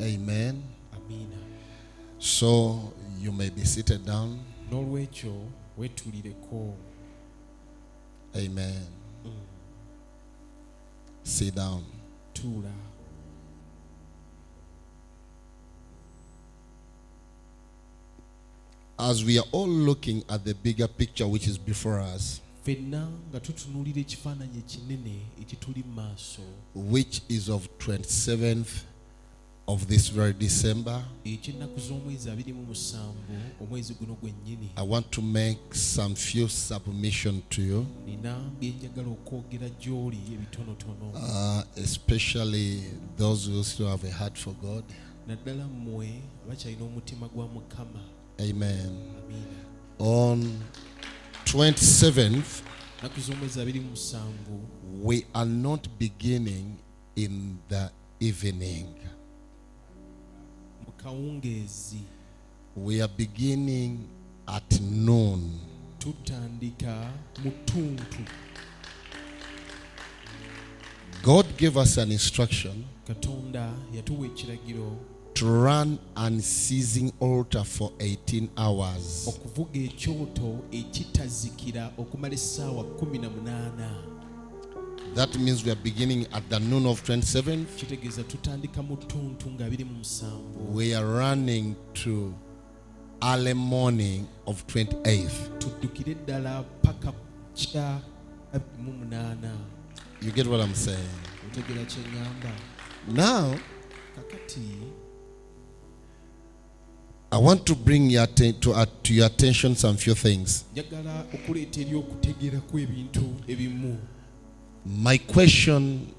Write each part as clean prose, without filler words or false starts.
Amen. So you may be seated down. Amen. Sit down. As we are all looking at the bigger picture which is before us, which is of 27th of this very December, I want to make some few submission to you, especially those who still have a heart for God. Amen. On 27th, we are not beginning in the evening. We are beginning at noon. God gave us an instruction to run unceasing altar for 18 hours. That means we are beginning at the noon of 27th. We are running to early morning of 28th. You get what I'm saying? Now, I want to bring your to your attention some few things. My question,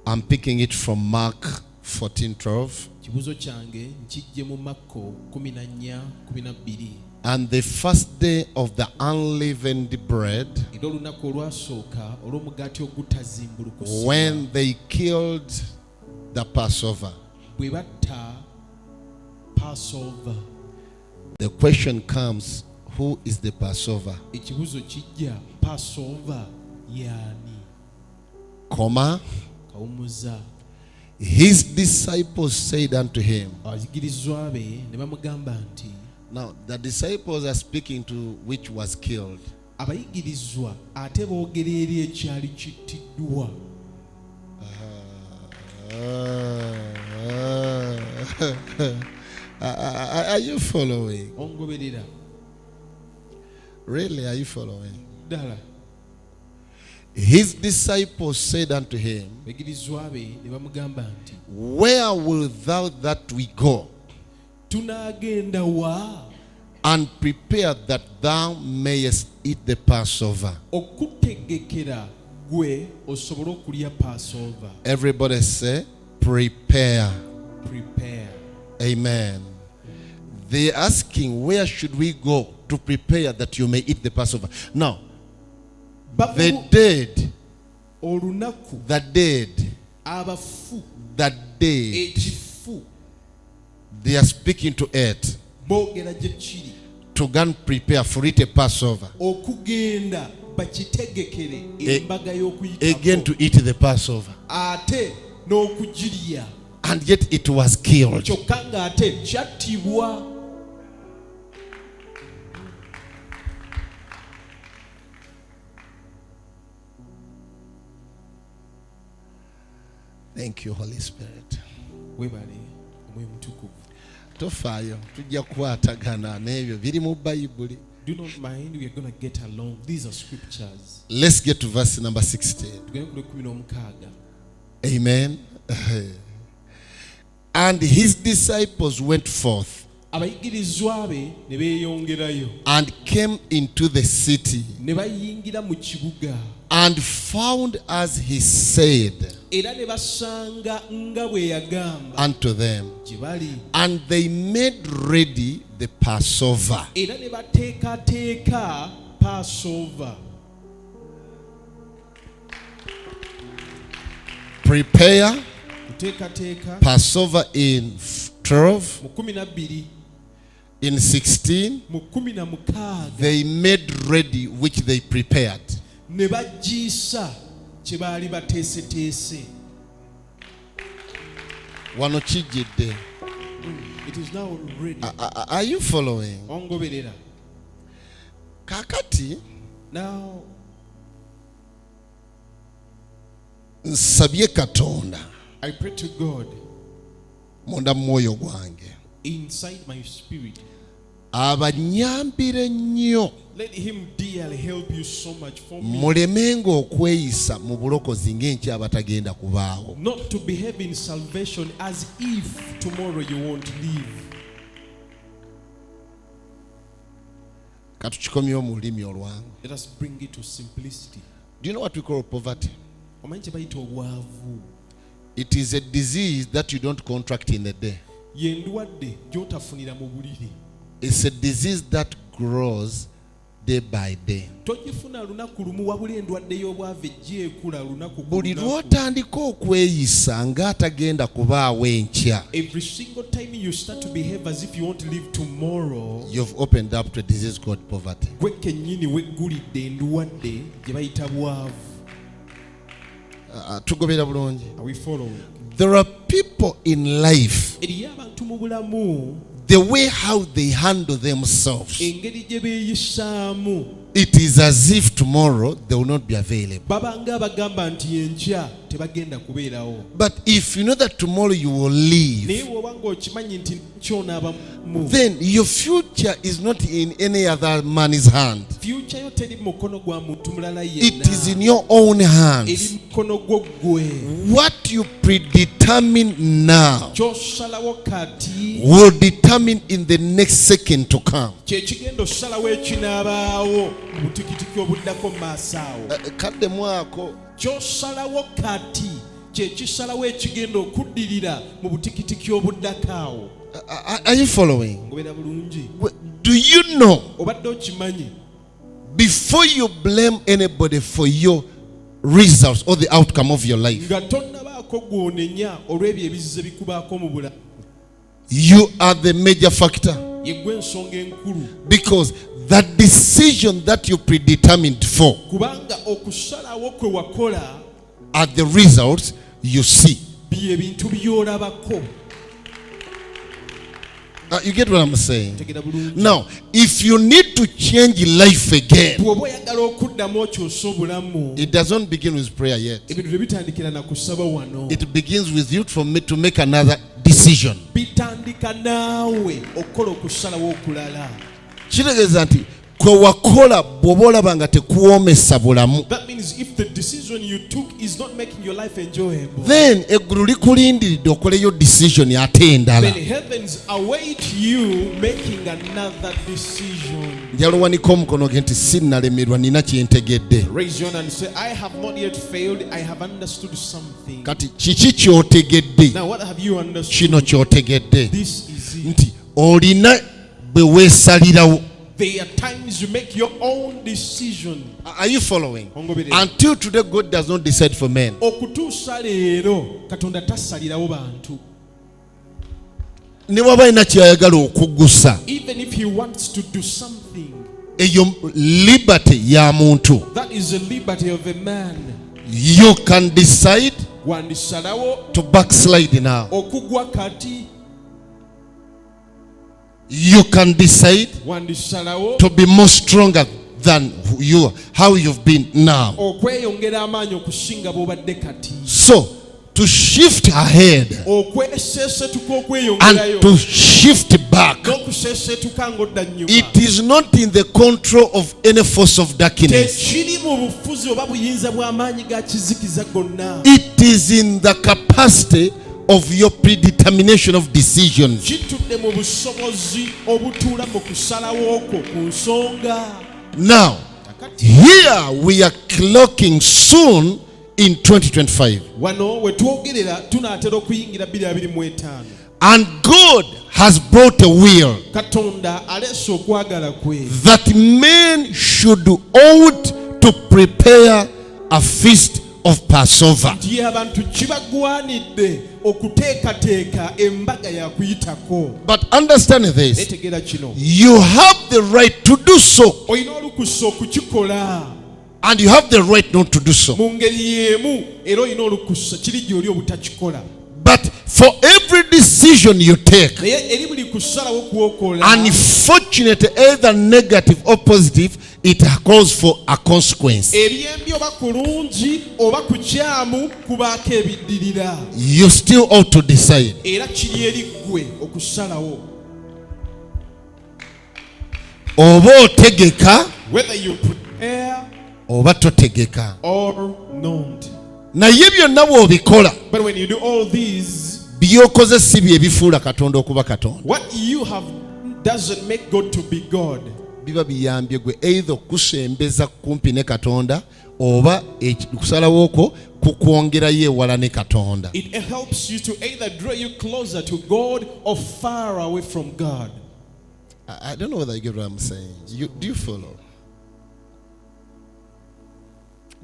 I'm picking it from Mark 14:12. And the first day of the unleavened bread, when they killed the Passover. The question comes, who is the Passover? Comma. His disciples said unto him. Now the disciples are speaking to which was killed. Are you following? Really, are you following? His disciples said unto him, where wilt thou that we go and prepare that thou mayest eat the Passover? Everybody say, prepare. Prepare. Amen. They're asking, where should we go to prepare that you may eat the Passover? Now, the dead, they are speaking to it to go and prepare for it a Passover. Again to eat the Passover. And yet it was killed. Thank you, Holy Spirit. Tofayo tujja kukwatagana n'ebyo biri mu Bayibuli. Do not mind, we are going to get along. These are scriptures. Let's get to verse number 16. Amen. And his disciples went forth and came into the city and found as he said unto them, and they made ready the Passover. Prepare Passover in 12. In 16, they made ready which they prepared. Wano kijjidde. It is now ready. Are you following? Ongoberera. Kakati Now, nsabye Katonda I pray to God munda mu mwoyo gwange inside my spirit. abanyambire nnyo Let him dearly help you so much for me. mulemenga okweyisa mu bulokozi ng'enki abatagenda kubaawo. Not to behave in salvation as if tomorrow you won't live. Katukikomyewo mu lulimi olwangu. Let us bring it to simplicity. Do you know what we call poverty? Omanyi kye bayita obwavu. It is a disease that you don't contract in a day. Ye ndwadde gy'otafunira mu buliri. It's a disease that grows day by day. Togifuna lunaku lumu wabula endwadde y'obwavu ejja ekula lunaku ku Buli lunaku. lw'otandika okweyisa ng'atagenda kubaawo enkya, Every single time you start to behave as if you want to live tomorrow, you've opened up to a disease called poverty. gwe kennyini weggulidde endwadde gye bayita bwavu. Tugobera bulungi. Are we following? There are people in life, Eriyo abantu mu bulamu the way how they handle themselves, engeri gye beeyisaamu it is as if tomorrow they will not be available. baba nga abagamba nti enkya tebagenda kubeerawo. But if you know that tomorrow you will leave, Naye bw'oba ng'okimanyi nti ky'onaabamu, then your future is not in any other man's hand. future yo teri mu mukono gwa muntu mulala It is in yenna, your own eri hands. mu mukono gwo ggwe. What you predetermine now Ky'osalawo kati will determine in the next second to come. kye kigenda osalawo ekinaabaawo mu butikitiki obuddako mu maaso awo. Kadde mwako Ky'osalawo kati kye kisalawo ekigenda okuddirira mu butikitiki obuddako awo. are you following? Ngoberera bulungi. Do you know, Obadde okimanyi, before you blame anybody for your results or the outcome of your life, nga tonnabaako gw'onenya olw'ebyo ebizize bikubaako mu bulamu, you are the major factor, ye ggwe ensonga enkulu. because that decision that you predetermined for Kubanga okusalawo kwe wakola are the results you see. bye bintu by'olabako. You get what I'm saying? Tegera bulungi. Now, if you need to change life again, Bw'oba oyagala okuddamu okyosa obulamu, it doesn't begin with prayer yet. ebintu tebitandikira na kusaba wano. It begins with you to make another decision. Bitandika naawe okukola okusalawo okulala. Kitegeeza nti kwe wakola bw'oba olaba nga tekuwoomesa bulamu, That means if the decision you took is not making your life enjoyable, then eggulu likulindiridde okoleyo decision ate endala. then heavens await you making another decision. Njalowanika omukono gye nti sinnalemerwa nina kye ntegedde. Raise your hand and say, I have not yet failed, I have understood something. Kati kiki ky'otegedde? Now what have you understood? Kino ky'otegedde This is it. nti olina bwe weesalirawo. There are times you make your own decision. Are you following? Ongoberera. Until today, God does not decide for men. Okutuusa leero Katonda tasalirawo bantu. Ne waba alina ky'ayagala okuggusa, Even if he wants to do something, eyo liberty ya muntu. that is the liberty of a man. You can decide Wandisalawo to backslide now. okugwa kati, You can decide wandisalawo to be more stronger than how you've been now. okweyongera amaanyi okusinga bw'obadde kati. So, to shift ahead Okweseesetuka and okweyongerayo to shift back, n'okuseesetuka ng'odda nnyuma. it is not in the control of any force of darkness. Tekiri mu bufuzi oba buyinza bw'amaanyi ga kizikiza gonna. It is in the capacity of your predetermination of decisions. Kitudde mu busobozi obutuula mu kusalawo okwo ku nsonga. Now, here we are clocking soon in 2025. Wano we twogerera tunaatera okuyingira 2025. And God has brought a will Katonda aleese okwagala kwe that men should ought to prepare a feast of Passover. nti abantu kibagwanidde okuteekateeka embaga ya kuyitako. But understand this, Netegeera kino, you have the right to do so, olina olukusa okukikola and you have the right not to do so. mu ngeri y'emu, era olina olukusa kiri gy'oli obutakikola. But for every every decision you take, naye eri buli kusalawo kwokola unfortunately, either negative or positive, it calls for a consequence. ebyembi oba kulungi oba kukyamu kubaako ebiddirira You still ought to decide. era kiri eri ggwe okusalawo Oba otegeka whether you prepare oba totegeka. or not. Naye byonna bw'obikola, But when you do all these, by'okoze si bye bifuula Katonda okuba Katonda. what you have doesn't make God to be God. Biba biyambye gwe either okusembeza kumpi ne Katonda oba okusalawo okwo kukwongerayo ewala ne Katonda. It helps you to either draw you closer to God or far away from God. I don't know whether you get what I'm saying. Do you follow?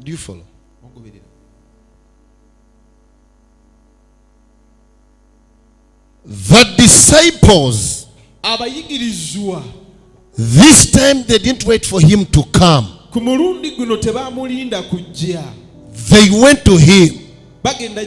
Do you follow? The disciples, Abayigirizwa this time they didn't wait for him to come. ku mulundi guno tebaamulinda kujja They went to him. bagenda